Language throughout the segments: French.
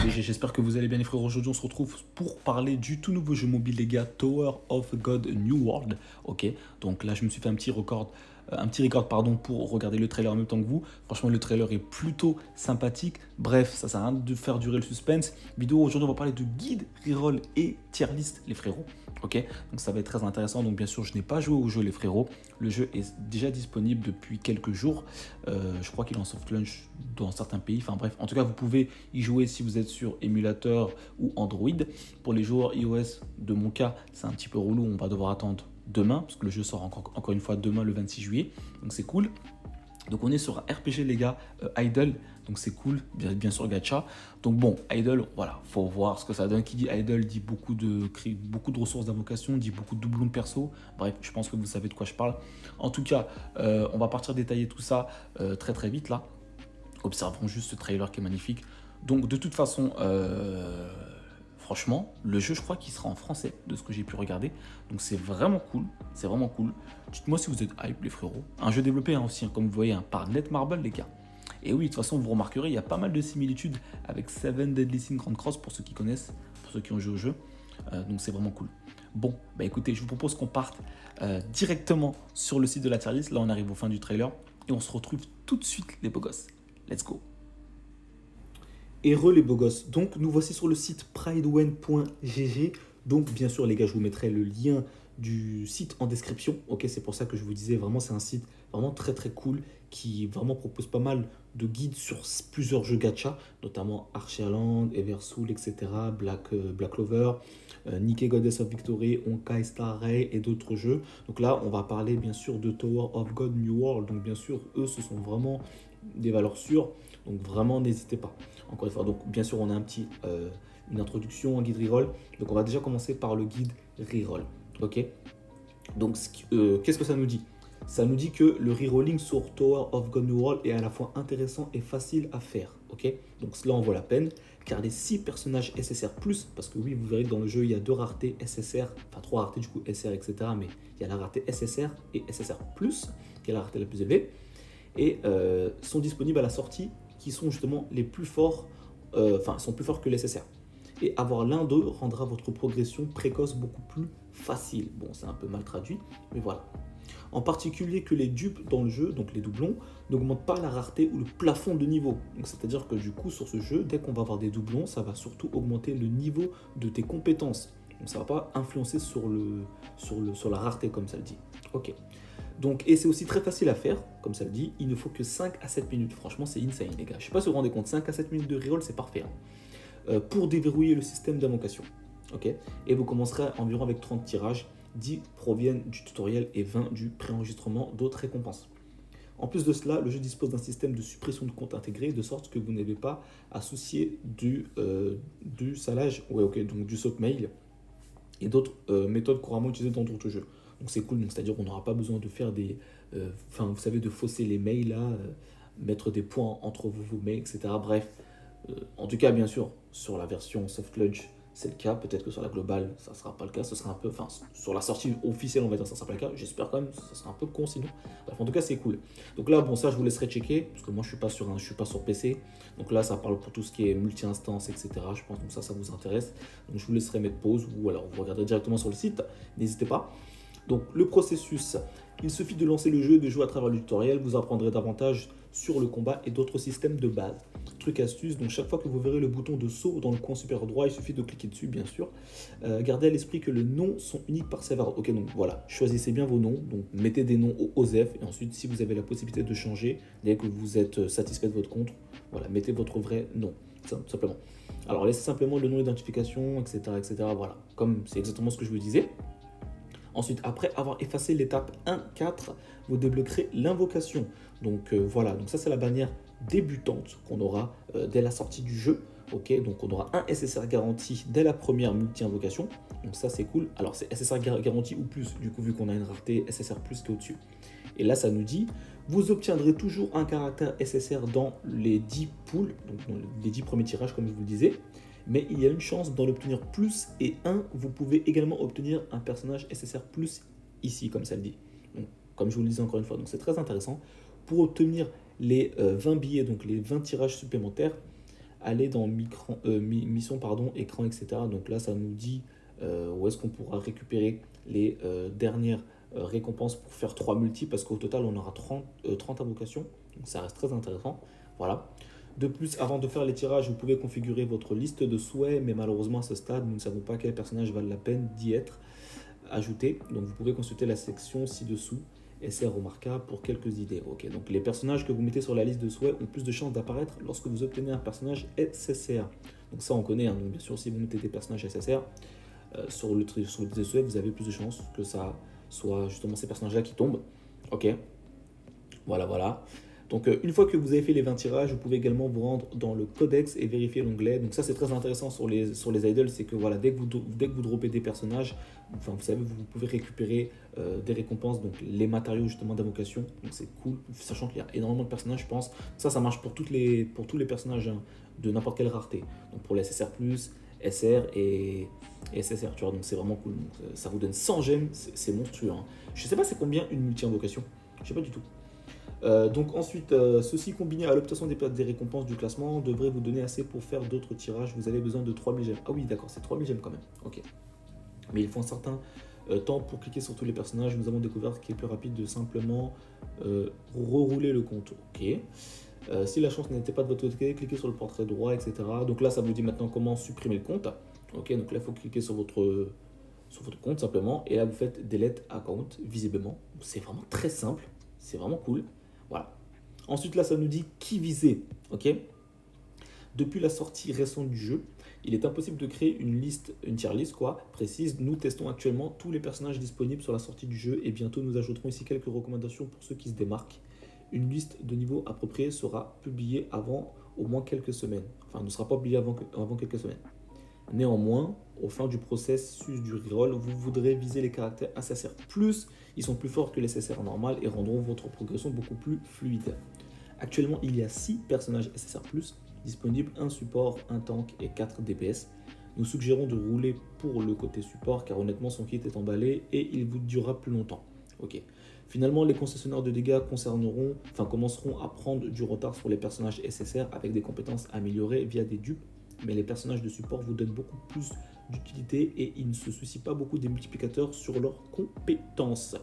BG, j'espère que vous allez bien les frères. Aujourd'hui on se retrouve pour parler du tout nouveau jeu mobile les gars, Tower of God New World. Ok, donc là je me suis fait un petit record pardon, pour regarder le trailer en même temps que vous. Franchement le trailer est plutôt sympathique. Bref, ça sert à rien de faire durer le suspense. Vidéo aujourd'hui on va parler de guide, reroll et tier list les frérots. Ok, donc ça va être très intéressant. Donc bien sûr je n'ai pas joué au jeu les frérots. Le jeu est déjà disponible depuis quelques jours. Je crois qu'il est en soft launch dans certains pays. Enfin bref, en tout cas vous pouvez y jouer si vous êtes sur émulateur ou Android. Pour les joueurs iOS, de mon cas, c'est un petit peu relou. On va devoir attendre demain, parce que le jeu sort encore une fois demain le 26 juillet. Donc c'est cool. Donc on est sur un RPG les gars, Idle, donc c'est cool, bien sûr gacha. Donc bon, Idle, voilà, faut voir ce que ça donne. Qui dit Idle dit beaucoup de ressources d'invocation, dit beaucoup de doublons de perso. Bref, je pense que vous savez de quoi je parle. En tout cas, on va partir détailler tout ça très très vite là. Observons juste ce trailer qui est magnifique. Donc de toute façon, franchement, le jeu, je crois qu'il sera en français, de ce que j'ai pu regarder. Donc c'est vraiment cool, c'est vraiment cool. Dites-moi si vous êtes hype, les frérots. Un jeu développé aussi, comme vous voyez, par Netmarble, les gars. Et oui, de toute façon, vous remarquerez, il y a pas mal de similitudes avec Seven Deadly Sins Grand Cross, pour ceux qui connaissent, pour ceux qui ont joué au jeu. Donc c'est vraiment cool. Bon, bah écoutez, je vous propose qu'on parte directement sur le site de la tier list. Là, on arrive au fin du trailer. Et on se retrouve tout de suite, les beaux gosses. Let's go. Et les beaux gosses. Donc, nous voici sur le site pridewen.gg. Donc, bien sûr, les gars, je vous mettrai le lien du site en description. Ok, c'est pour ça que je vous disais, vraiment, c'est un site vraiment très très cool qui vraiment propose pas mal de guides sur plusieurs jeux gacha, notamment Archerland, Eversoul, etc., Black Clover, Nikke Goddess of Victory, Honkai Star Rail et d'autres jeux. Donc là, on va parler bien sûr de Tower of God New World. Donc, bien sûr, eux, ce sont vraiment des valeurs sûres. Donc, vraiment, n'hésitez pas. Encore une fois, donc bien sûr, on a une introduction, un guide reroll. Donc, on va déjà commencer par le guide reroll. Ok. Donc, qu'est-ce que ça nous dit? Ça nous dit que le rerolling sur Tower of God New World est à la fois intéressant et facile à faire. Ok. Donc, cela en vaut la peine, car les 6 personnages SSR+, parce que oui, vous verrez que dans le jeu, il y a 2 raretés SSR, enfin 3 raretés du coup SR, etc. Mais il y a la rareté SSR et SSR+, qui est la rareté la plus élevée, et sont disponibles à la sortie, qui sont justement les plus forts, sont plus forts que les SSR. Et avoir l'un d'eux rendra votre progression précoce beaucoup plus facile. Bon, c'est un peu mal traduit, mais voilà. En particulier que les dupes dans le jeu, donc les doublons, n'augmentent pas la rareté ou le plafond de niveau. Donc c'est-à-dire que du coup, sur ce jeu, dès qu'on va avoir des doublons, ça va surtout augmenter le niveau de tes compétences. Donc ça ne va pas influencer sur la rareté, comme ça le dit. Ok. Donc, et c'est aussi très facile à faire, comme ça le dit, il ne faut que 5 à 7 minutes. Franchement, c'est insane, les gars. Je ne sais pas si vous vous rendez compte, 5 à 7 minutes de reroll, c'est parfait. Pour déverrouiller le système d'invocation. Ok. Et vous commencerez environ avec 30 tirages, 10 proviennent du tutoriel et 20 du préenregistrement d'autres récompenses. En plus de cela, le jeu dispose d'un système de suppression de compte intégré, de sorte que vous n'avez pas à soucier du salage, ouais, ok, donc du sock mail et d'autres méthodes couramment utilisées dans d'autres jeux. Donc c'est cool, c'est-à-dire qu'on n'aura pas besoin de faire vous savez, de fausser les mails là, mettre des points entre vos mails, etc. Bref, en tout cas, bien sûr, sur la version soft launch, c'est le cas. Peut-être que sur la globale, ça ne sera pas le cas. Ce sera un peu, sur la sortie officielle, on va dire, ça ne sera pas le cas. J'espère quand même, ça sera un peu con sinon. Bref, en tout cas, c'est cool. Donc là, bon, ça, je vous laisserai checker, parce que moi, je suis pas sur PC. Donc là, ça parle pour tout ce qui est multi-instance, etc. Je pense donc ça vous intéresse. Donc je vous laisserai mettre pause ou alors vous regarderez directement sur le site. N'hésitez pas. Donc le processus, il suffit de lancer le jeu et de jouer à travers le tutoriel, vous apprendrez davantage sur le combat et d'autres systèmes de base. Truc astuce, donc chaque fois que vous verrez le bouton de saut dans le coin supérieur droit, il suffit de cliquer dessus bien sûr. Gardez à l'esprit que les noms sont uniques par serveur. Ok, donc voilà, choisissez bien vos noms, donc mettez des noms au OSEF et ensuite si vous avez la possibilité de changer, dès que vous êtes satisfait de votre compte, voilà, mettez votre vrai nom, simplement. Alors laissez simplement le nom d'identification, etc., etc. Voilà, comme c'est exactement ce que je vous disais. Ensuite, après avoir effacé l'étape 1.4, vous débloquerez l'invocation. Donc voilà, donc ça c'est la bannière débutante qu'on aura dès la sortie du jeu. Ok, donc on aura un SSR garanti dès la première multi-invocation. Donc ça c'est cool. Alors c'est SSR garanti ou plus, du coup vu qu'on a une rareté SSR plus qui est au-dessus. Et là ça nous dit, vous obtiendrez toujours un caractère SSR dans les 10 pools, donc dans les 10 premiers tirages comme je vous le disais. Mais il y a une chance d'en obtenir plus et vous pouvez également obtenir un personnage SSR plus ici, comme ça le dit. Donc, comme je vous le disais encore une fois, donc c'est très intéressant. Pour obtenir les 20 billets, donc les 20 tirages supplémentaires, aller dans mission, pardon, écran, etc. Donc là, ça nous dit où est-ce qu'on pourra récupérer les dernières récompenses pour faire 3 multi, parce qu'au total, on aura 30 invocations. Donc ça reste très intéressant. Voilà. De plus, avant de faire les tirages, vous pouvez configurer votre liste de souhaits, mais malheureusement à ce stade, nous ne savons pas quel personnage valent la peine d'y être ajouté. Donc vous pouvez consulter la section ci-dessous, SR remarquable, pour quelques idées. Ok, donc les personnages que vous mettez sur la liste de souhaits ont plus de chances d'apparaître lorsque vous obtenez un personnage SSR. Donc ça on connaît, hein. Donc bien sûr si vous mettez des personnages SSR sur le liste de souhaits, vous avez plus de chances que ça soit justement ces personnages-là qui tombent. Ok, voilà. Donc une fois que vous avez fait les 20 tirages, vous pouvez également vous rendre dans le codex et vérifier l'onglet. Donc ça c'est très intéressant sur les idols, c'est que voilà, dès que vous droppez des personnages, enfin vous savez, vous pouvez récupérer des récompenses, donc les matériaux justement d'invocation. Donc c'est cool, sachant qu'il y a énormément de personnages, je pense. Ça marche pour tous les personnages, hein, de n'importe quelle rareté. Donc pour les SSR+, SR et SSR, tu vois, donc c'est vraiment cool. Donc, ça vous donne 100 gemmes, c'est monstrueux. Hein. Je sais pas c'est combien une multi-invocation, je sais pas du tout. Donc ensuite, ceci combiné à l'obtention des récompenses du classement devrait vous donner assez pour faire d'autres tirages. Vous avez besoin de 3000 gemmes. Ah oui, d'accord, c'est 3000 gemmes quand même. Ok. Mais il faut un certain temps pour cliquer sur tous les personnages. Nous avons découvert qu'il est plus rapide de simplement rerouler le compte. Ok. Si la chance n'était pas de votre côté, cliquez sur le portrait droit, etc. Donc là, ça vous dit maintenant comment supprimer le compte. Ok, donc là, il faut cliquer sur votre compte simplement. Et là, vous faites Delete Account, visiblement. C'est vraiment très simple. C'est vraiment cool. Voilà. Ensuite, là, ça nous dit qui viser. Ok. Depuis la sortie récente du jeu, il est impossible de créer une tier list précise. Nous testons actuellement tous les personnages disponibles sur la sortie du jeu et bientôt nous ajouterons ici quelques recommandations pour ceux qui se démarquent. Une liste de niveau appropriée sera publiée avant au moins quelques semaines. Enfin, ne sera pas publiée avant quelques semaines. Néanmoins, au fin du processus du reroll, vous voudrez viser les caractères SSR+, ils sont plus forts que les SSR normales et rendront votre progression beaucoup plus fluide. Actuellement, il y a 6 personnages SSR+, disponibles, un support, un tank et 4 DPS. Nous suggérons de rouler pour le côté support car honnêtement son kit est emballé et il vous durera plus longtemps. Ok. Finalement, les concessionnaires de dégâts commenceront à prendre du retard sur les personnages SSR avec des compétences améliorées via des dupes, mais les personnages de support vous donnent beaucoup plus d'utilité et ils ne se soucient pas beaucoup des multiplicateurs sur leurs compétences.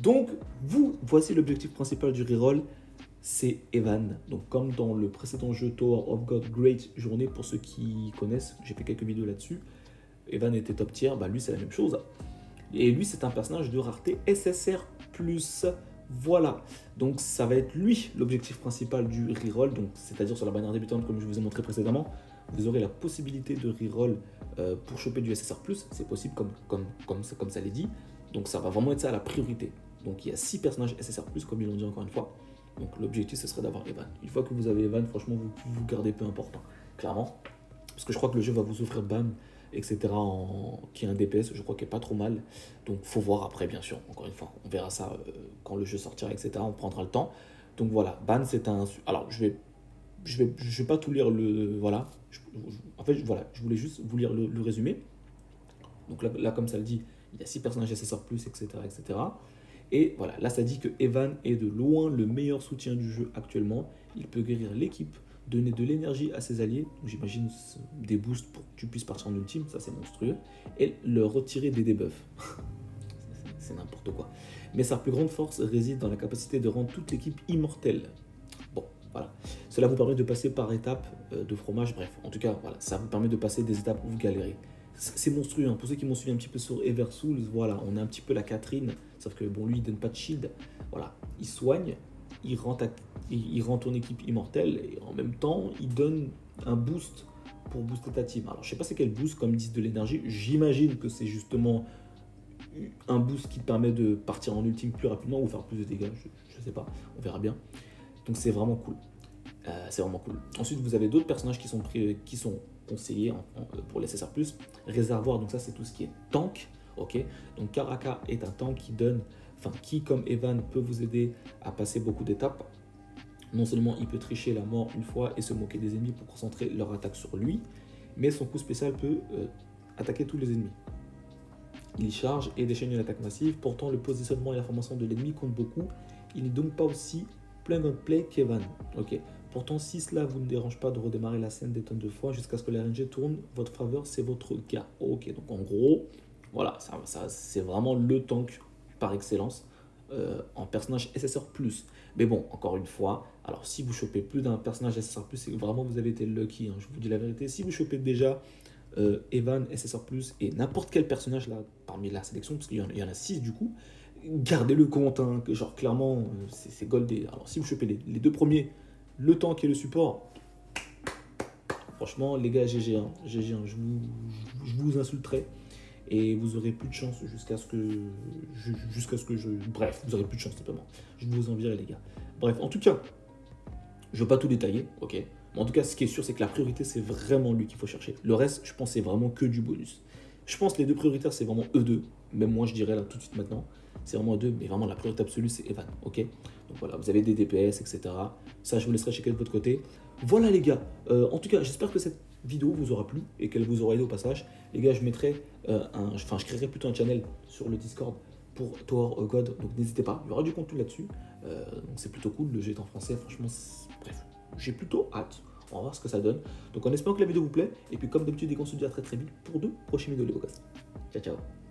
Donc, voici l'objectif principal du reroll, c'est Evan. Donc, comme dans le précédent jeu Tower of God Great Journée, pour ceux qui connaissent, j'ai fait quelques vidéos là-dessus. Evan était top tier, lui c'est la même chose. Et lui c'est un personnage de rareté SSR+. Voilà, donc ça va être lui l'objectif principal du reroll, donc c'est-à-dire sur la bannière débutante comme je vous ai montré précédemment, vous aurez la possibilité de reroll pour choper du SSR+, c'est possible comme ça l'est dit, donc ça va vraiment être ça la priorité. Donc il y a 6 personnages SSR+, comme ils l'ont dit encore une fois, donc l'objectif ce serait d'avoir Evan. Une fois que vous avez Evan, franchement vous gardez peu important, clairement, parce que je crois que le jeu va vous offrir BAM, etc., qui est un DPS, je crois qu'il est pas trop mal. Donc faut voir après, bien sûr. Encore une fois, on verra ça quand le jeu sortira, etc. On prendra le temps. Donc voilà, Ban, c'est un... Alors, je vais pas tout lire le... Voilà. Je voulais juste vous lire le résumé. Donc là, comme ça le dit, il y a 6 personnages SSR+, etc., etc. Et voilà, là ça dit que Evan est de loin le meilleur soutien du jeu actuellement. Il peut guérir l'équipe, donner de l'énergie à ses alliés, j'imagine des boosts pour que tu puisses partir en ultime, ça c'est monstrueux, et leur retirer des debuffs. C'est n'importe quoi. Mais sa plus grande force réside dans la capacité de rendre toute l'équipe immortelle. Bon, voilà. Cela vous permet de passer par étapes de fromage, bref, en tout cas, voilà, ça vous permet de passer des étapes où vous galérez. C'est monstrueux, hein. Pour ceux qui m'ont suivi un petit peu sur Eversouls, voilà, on a un petit peu la Catherine, sauf que bon, lui il donne pas de shield, voilà, il soigne, il rend ton équipe immortelle et en même temps il donne un boost pour booster ta team. Alors je sais pas c'est quel boost, comme ils disent de l'énergie, j'imagine que c'est justement un boost qui te permet de partir en ultime plus rapidement ou faire plus de dégâts, je sais pas, on verra bien. Donc c'est vraiment cool. C'est vraiment cool. Ensuite vous avez d'autres personnages qui sont conseillés pour les SSR+. Réservoir, donc ça c'est tout ce qui est tank. Ok, donc Karaka est un tank qui comme Evan peut vous aider à passer beaucoup d'étapes. Non seulement il peut tricher la mort une fois et se moquer des ennemis pour concentrer leur attaque sur lui, mais son coup spécial peut attaquer tous les ennemis. Il charge et déchaîne une attaque massive, pourtant le positionnement et la formation de l'ennemi comptent beaucoup. Il n'est donc pas aussi plug and play qu'Evan. Ok. Pourtant, si cela vous ne dérange pas de redémarrer la scène des tonnes de fois jusqu'à ce que la RNG tourne votre faveur, c'est votre cas. Ok, donc en gros, voilà, c'est vraiment le tank par excellence en personnage SSR+. Mais bon, encore une fois, alors si vous chopez plus d'un personnage SSR+, c'est que vraiment vous avez été lucky, hein, je vous dis la vérité. Si vous chopez déjà Evan, SSR+, et n'importe quel personnage là, parmi la sélection, parce qu'il y en a 6 du coup, gardez le compte, hein, que genre clairement, c'est goldé. Alors si vous chopez les deux premiers, le tank et le support, franchement, les gars, GG, hein, GG, hein, je vous insulterai et vous aurez plus de chance jusqu'à ce que je... Bref, vous aurez plus de chance simplement. Je vous enverrai les gars. Bref, en tout cas, je ne veux pas tout détailler, ok. Mais en tout cas, ce qui est sûr, c'est que la priorité, c'est vraiment lui qu'il faut chercher. Le reste, je pense, c'est vraiment que du bonus. Je pense que les deux prioritaires, c'est vraiment eux deux. Même moi, je dirais là tout de suite maintenant. C'est vraiment eux deux, mais vraiment la priorité absolue, c'est Evan, ok. Donc voilà, vous avez des DPS, etc. Ça, je vous laisserai checker de votre côté. Voilà les gars. En tout cas, j'espère que cette vidéo vous aura plu et qu'elle vous aura aidé au passage. Les gars, je mettrai je créerai plutôt un channel sur le Discord pour Tower God, donc n'hésitez pas, il y aura du contenu là-dessus. Donc c'est plutôt cool, le jeu est en français, franchement, bref, j'ai plutôt hâte. On va voir ce que ça donne. Donc en espérant que la vidéo vous plaît. Et puis comme d'habitude, on se dit à très très vite pour de prochaines vidéos les beaux gosses. Ciao ciao.